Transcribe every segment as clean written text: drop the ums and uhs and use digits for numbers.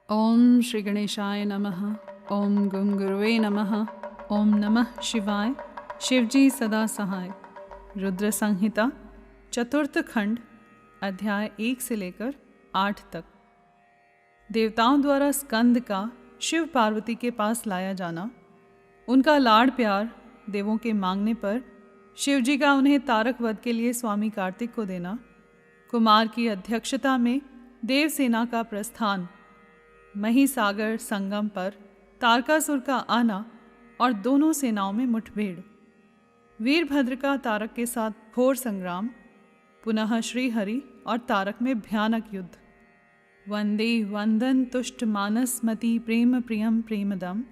ओम श्री गणेशाय नमः। ओम गं गुरुवे नमः। ओम नमः शिवाय। शिवजी सदा सहाय। रुद्र संहिता चतुर्थ खंड अध्याय 1 से लेकर 8 तक। देवताओं द्वारा स्कंद का शिव पार्वती के पास लाया जाना, उनका लाड़ प्यार देवों के मांगने पर शिवजी का उन्हें तारक वध के लिए स्वामी कार्तिक को देना, कुमार की अध्यक्षता में देवसेना का प्रस्थान, महिसागर संगम पर तारकासुर का आना और दोनों सेनाओं में मुठभेड़, वीरभद्र का तारक के साथ घोर संग्राम, पुनः श्रीहरि और तारक में भयानक युद्ध। वंदे वंदन तुष्ट मानसमति प्रेम प्रियम प्रेमदम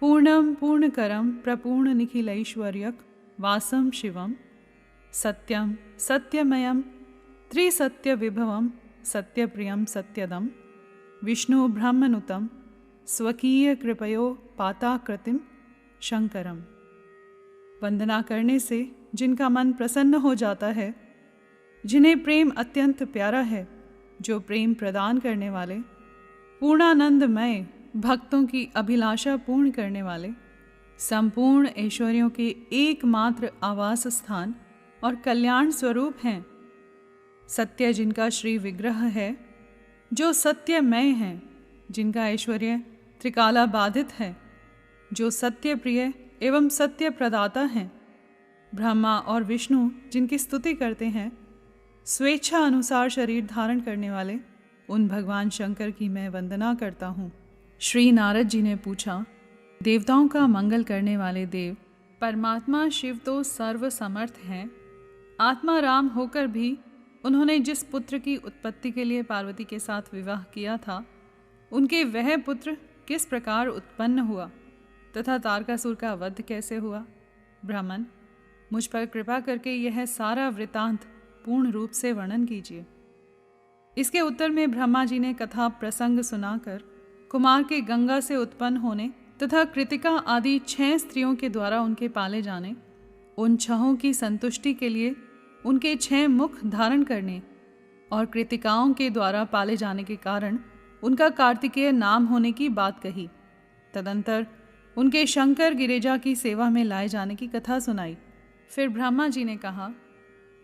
पूर्णम पूर्णकरम प्रपूर्ण निखिलैश्वर्यक वासम शिवम सत्यम सत्यमयम त्रिसत्य विभवम सत्यप्रियम सत्यदम विष्णु ब्रह्मनुतम स्वकीय कृपयो पाताकृतिम शंकरम। वंदना करने से जिनका मन प्रसन्न हो जाता है, जिन्हें प्रेम अत्यंत प्यारा है, जो प्रेम प्रदान करने वाले, पूर्णानंदमय भक्तों की अभिलाषा पूर्ण करने वाले, संपूर्ण ऐश्वर्यों के एकमात्र आवास स्थान और कल्याण स्वरूप हैं, सत्य जिनका श्री विग्रह है, जो सत्यमय हैं, जिनका ऐश्वर्य त्रिकाला बाधित है, जो सत्य प्रिय एवं सत्य प्रदाता हैं, ब्रह्मा और विष्णु जिनकी स्तुति करते हैं, स्वेच्छा अनुसार शरीर धारण करने वाले उन भगवान शंकर की मैं वंदना करता हूँ। श्री नारद जी ने पूछा, देवताओं का मंगल करने वाले देव परमात्मा शिव तो सर्व समर्थ हैं, आत्मा राम होकर भी उन्होंने जिस पुत्र की उत्पत्ति के लिए पार्वती के साथ विवाह किया था, उनके वह पुत्र किस प्रकार उत्पन्न हुआ तथा तारकासुर का वध कैसे हुआ। ब्राह्मण, मुझ पर कृपा करके यह सारा वृतांत पूर्ण रूप से वर्णन कीजिए। इसके उत्तर में ब्रह्मा जी ने कथा प्रसंग सुनाकर कुमार के गंगा से उत्पन्न होने तथा कृतिका आदि 6 स्त्रियों के द्वारा उनके पाले जाने, उन 6 की संतुष्टि के लिए उनके 6 मुख धारण करने और कृतिकाओं के द्वारा पाले जाने के कारण उनका कार्तिकेय नाम होने की बात कही। तदंतर उनके शंकर गिरिजा की सेवा में लाए जाने की कथा सुनाई। फिर ब्रह्मा जी ने कहा,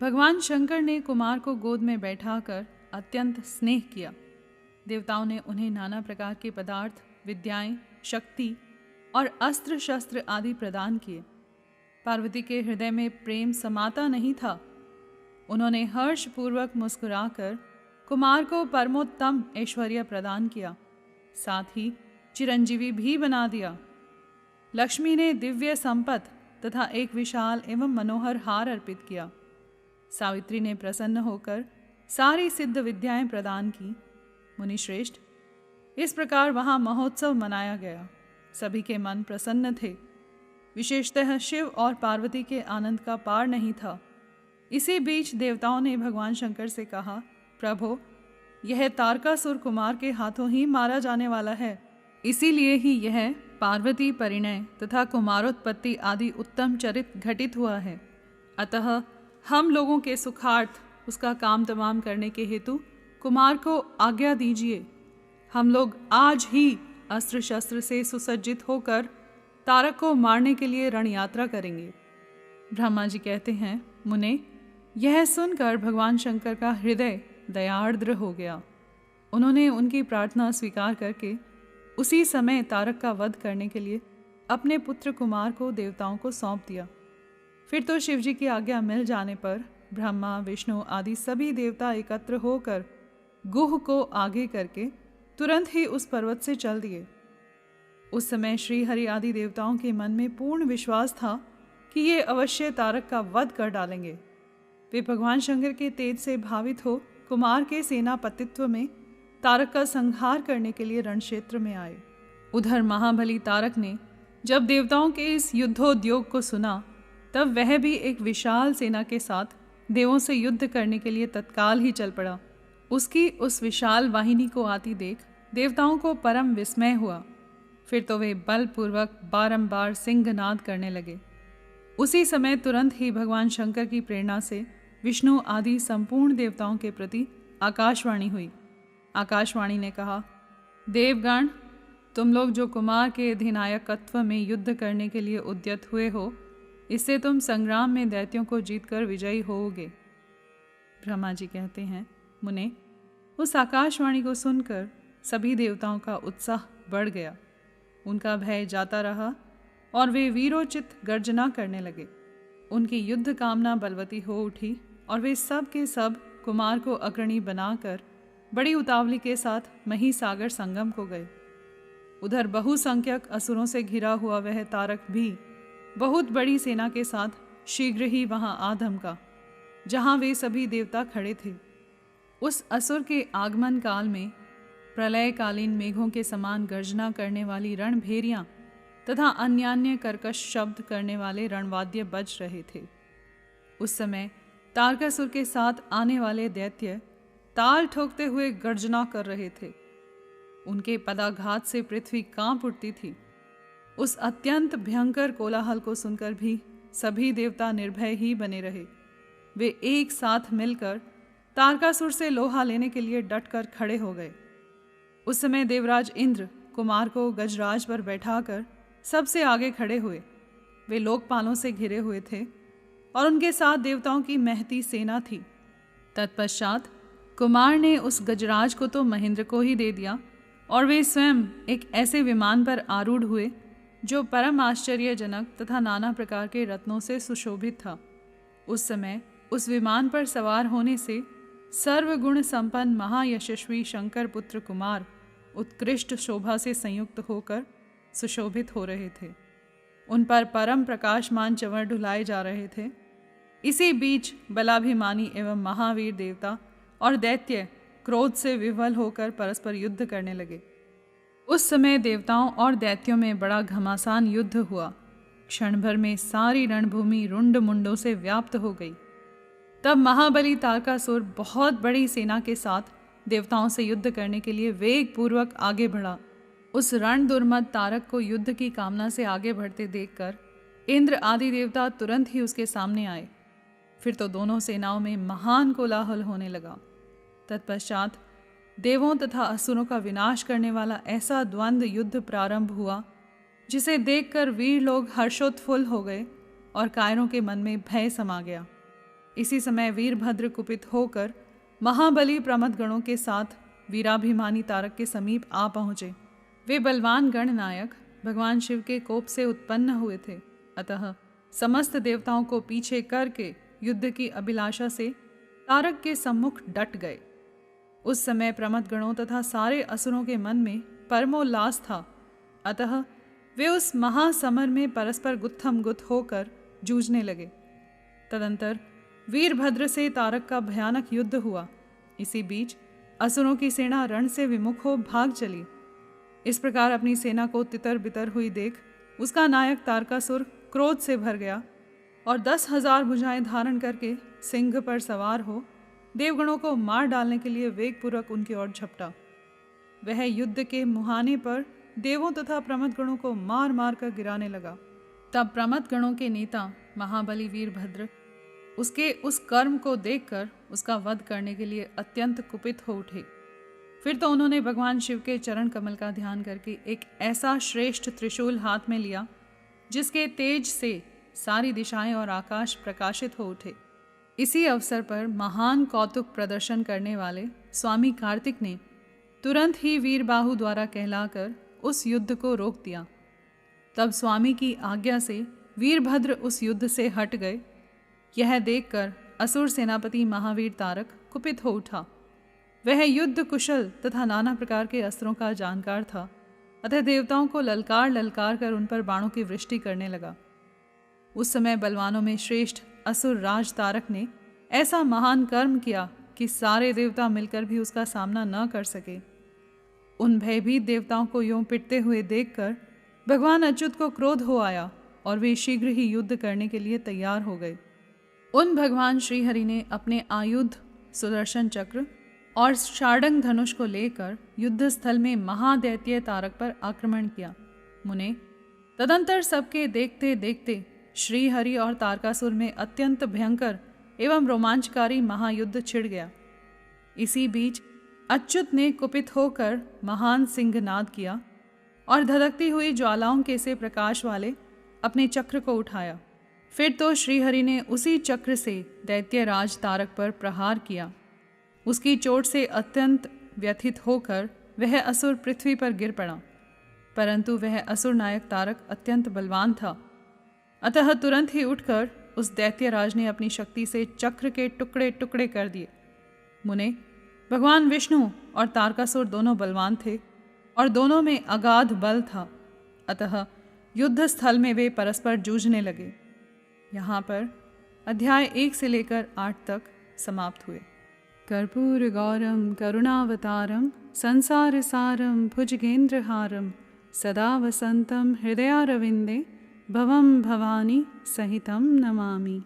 भगवान शंकर ने कुमार को गोद में बैठाकर अत्यंत स्नेह किया। देवताओं ने उन्हें नाना प्रकार के पदार्थ, विद्याएं, शक्ति और अस्त्र शस्त्र आदि प्रदान किए। पार्वती के हृदय में प्रेम समाता नहीं था। उन्होंने हर्षपूर्वक मुस्कुराकर कुमार को परमोत्तम ऐश्वर्य प्रदान किया, साथ ही चिरंजीवी भी बना दिया। लक्ष्मी ने दिव्य संपत्ति तथा एक विशाल एवं मनोहर हार अर्पित किया। सावित्री ने प्रसन्न होकर सारी सिद्ध विद्याएं प्रदान की। मुनिश्रेष्ठ, इस प्रकार वहाँ महोत्सव मनाया गया। सभी के मन प्रसन्न थे। विशेषतः शिव और पार्वती के आनंद का पार नहीं था। इसी बीच देवताओं ने भगवान शंकर से कहा, प्रभो, यह तारकासुर कुमार के हाथों ही मारा जाने वाला है, इसीलिए ही यह पार्वती परिणय तथा कुमारोत्पत्ति आदि उत्तम चरित घटित हुआ है। अतः हम लोगों के सुखार्थ उसका काम तमाम करने के हेतु कुमार को आज्ञा दीजिए। हम लोग आज ही अस्त्र शस्त्र से सुसज्जित होकर तारक को मारने के लिए रण यात्रा करेंगे। ब्रह्मा जी कहते हैं, मुने, यह सुनकर भगवान शंकर का हृदय दयार्द्र हो गया। उन्होंने उनकी प्रार्थना स्वीकार करके उसी समय तारक का वध करने के लिए अपने पुत्र कुमार को देवताओं को सौंप दिया। फिर तो शिवजी की आज्ञा मिल जाने पर ब्रह्मा, विष्णु आदि सभी देवता एकत्र होकर गुह को आगे करके तुरंत ही उस पर्वत से चल दिए। उस समय श्रीहरि आदि देवताओं के मन में पूर्ण विश्वास था कि ये अवश्य तारक का वध कर डालेंगे। वे भगवान शंकर के तेज से भावित हो कुमार के सेनापतित्व में तारक का संहार करने के लिए रणक्षेत्र में आए। उधर महाबली तारक ने जब देवताओं के इस युद्धोद्योग को सुना, तब वह भी एक विशाल सेना के साथ देवों से युद्ध करने के लिए तत्काल ही चल पड़ा। उसकी उस विशाल वाहिनी को आती देख देवताओं को परम विस्मय हुआ। फिर तो वे बलपूर्वक बारंबार सिंहनाद करने लगे। उसी समय तुरंत ही भगवान शंकर की प्रेरणा से विष्णु आदि संपूर्ण देवताओं के प्रति आकाशवाणी हुई। आकाशवाणी ने कहा, देवगण, तुम लोग जो कुमार के अधिनायकत्व में युद्ध करने के लिए उद्यत हुए हो, इससे तुम संग्राम में दैत्यों को जीतकर विजयी होोगे। ब्रह्मा जी कहते हैं, मुने, उस आकाशवाणी को सुनकर सभी देवताओं का उत्साह बढ़ गया। उनका भय जाता रहा और वे वीरोचित गर्जना करने लगे। उनकी युद्ध कामना बलवती हो उठी और वे सब के सब कुमार को अग्रणी बनाकर बड़ी उतावली के साथ महीसागर संगम को गए। उधर बहुसंख्यक असुरों से घिरा हुआ वह तारक भी बहुत बड़ी सेना के साथ शीघ्र ही वहां आ धमका, जहां वे सभी देवता खड़े थे। उस असुर के आगमन काल में प्रलयकालीन मेघों के समान गर्जना करने वाली रणभेरियां तथा अन्यान्य कर्कश शब्द करने वाले रणवाद्य बज रहे थे। उस समय तारकासुर के साथ आने वाले दैत्य ताल ठोकते हुए गर्जना कर रहे थे। उनके पदाघात से पृथ्वी कांप उठती थी। उस अत्यंत भयंकर कोलाहल को सुनकर भी सभी देवता निर्भय ही बने रहे। वे एक साथ मिलकर तारकासुर से लोहा लेने के लिए डटकर खड़े हो गए। उस समय देवराज इंद्र कुमार को गजराज पर बैठाकर सबसे आगे खड़े हुए। वे लोकपालों से घिरे हुए थे और उनके साथ देवताओं की महती सेना थी। तत्पश्चात कुमार ने उस गजराज को तो महेंद्र को ही दे दिया और वे स्वयं एक ऐसे विमान पर आरूढ़ हुए जो परम आश्चर्यजनक तथा नाना प्रकार के रत्नों से सुशोभित था। उस समय उस विमान पर सवार होने से सर्वगुण संपन्न महायशस्वी शंकर पुत्र कुमार उत्कृष्ट शोभा से संयुक्त होकर सुशोभित हो रहे थे। उन पर परम प्रकाशमान चंवर ढुलाए जा रहे थे। इसी बीच बलाभिमानी एवं महावीर देवता और दैत्य क्रोध से विह्वल होकर परस्पर युद्ध करने लगे। उस समय देवताओं और दैत्यों में बड़ा घमासान युद्ध हुआ। क्षण भर में सारी रणभूमि रुंड मुंडों से व्याप्त हो गई। तब महाबली तारकासुर बहुत बड़ी सेना के साथ देवताओं से युद्ध करने के लिए वेग पूर्वक आगे बढ़ा। उस रण दुर्मद तारक को युद्ध की कामना से आगे बढ़ते देखकर इंद्र आदि देवता तुरंत ही उसके सामने आए। फिर तो दोनों सेनाओं में महान कोलाहल होने लगा। तत्पश्चात देवों तथा असुरों का विनाश करने वाला ऐसा द्वंद्व युद्ध प्रारंभ हुआ जिसे देखकर वीर लोग हर्षोत्फुल्ल हो गए और कायरों के मन में भय समा गया। इसी समय वीरभद्र कुपित होकर महाबली प्रमथगणों के साथ वीराभिमानी तारक के समीप आ पहुँचे। वे बलवान गणनायक भगवान शिव के कोप से उत्पन्न हुए थे, अतः समस्त देवताओं को पीछे करके युद्ध की अभिलाषा से तारक के सम्मुख डट गए। उस समय प्रमथगणों तथा सारे असुरों के मन में परमोल्लास था, अतः वे उस महासमर में परस्पर गुत्थम गुत्थ होकर जूझने लगे। तदंतर वीरभद्र से तारक का भयानक युद्ध हुआ। इसी बीच असुरों की सेना रण से विमुख हो भाग चली। इस प्रकार अपनी सेना को तितर बितर हुई देख उसका नायक तारकासुर क्रोध से भर गया और 10,000 भुजाएं धारण करके सिंह पर सवार हो देवगणों को मार डालने के लिए वेगपूर्वक उनकी ओर झपटा। वह युद्ध के मुहाने पर देवों तथा प्रमथगणों को मार मार कर गिराने लगा। तब प्रमथगणों के नेता महाबली वीरभद्र उसके उस कर्म को देखकर उसका वध करने के लिए अत्यंत कुपित हो उठे। फिर तो उन्होंने भगवान शिव के चरण कमल का ध्यान करके एक ऐसा श्रेष्ठ त्रिशूल हाथ में लिया जिसके तेज से सारी दिशाएं और आकाश प्रकाशित हो उठे। इसी अवसर पर महान कौतुक प्रदर्शन करने वाले स्वामी कार्तिक ने तुरंत ही वीरबाहु द्वारा कहलाकर उस युद्ध को रोक दिया। तब स्वामी की आज्ञा से वीरभद्र उस युद्ध से हट गए। यह देखकर असुर सेनापति महावीर तारक कुपित हो उठा। वह युद्ध कुशल तथा नाना प्रकार के अस्त्रों का जानकार था, अतः देवताओं को ललकार ललकार कर उन पर बाणों की वृष्टि करने लगा। उस समय बलवानों में श्रेष्ठ असुर राज तारक ने ऐसा महान कर्म किया कि सारे देवता मिलकर भी उसका सामना न कर सके। उन भयभीत देवताओं को यूं पिटते हुए देखकर भगवान अच्युत को क्रोध हो आया और वे शीघ्र ही युद्ध करने के लिए तैयार हो गए। उन भगवान श्रीहरि ने अपने आयुध सुदर्शन चक्र और शार्दंग धनुष को लेकर युद्ध स्थल में महादैत्य तारक पर आक्रमण किया। मुने, तदंतर सबके देखते देखते श्रीहरि और तारकासुर में अत्यंत भयंकर एवं रोमांचकारी महायुद्ध छिड़ गया। इसी बीच अच्युत ने कुपित होकर महान सिंहनाद किया और धधकती हुई ज्वालाओं के से प्रकाश वाले अपने चक्र को उठाया। फिर तो श्रीहरि ने उसी चक्र से दैत्यराज तारक पर प्रहार किया। उसकी चोट से अत्यंत व्यथित होकर वह असुर पृथ्वी पर गिर पड़ा, परंतु वह असुर नायक तारक अत्यंत बलवान था। अतः तुरंत ही उठकर उस दैत्यराज ने अपनी शक्ति से चक्र के टुकड़े टुकड़े कर दिए। मुने, भगवान विष्णु और तारकासुर दोनों बलवान थे और दोनों में अगाध बल था। अतः युद्ध स्थल में वे परस्पर जूझने लगे। यहाँ पर अध्याय 1 से लेकर 8 तक समाप्त हुए। कर्पूर गौरम करुणावतारम संसार सारम भुजगेंद्रहारम सदा वसंतम हृदयारविंदे भवम भवानी सहितम नमामि।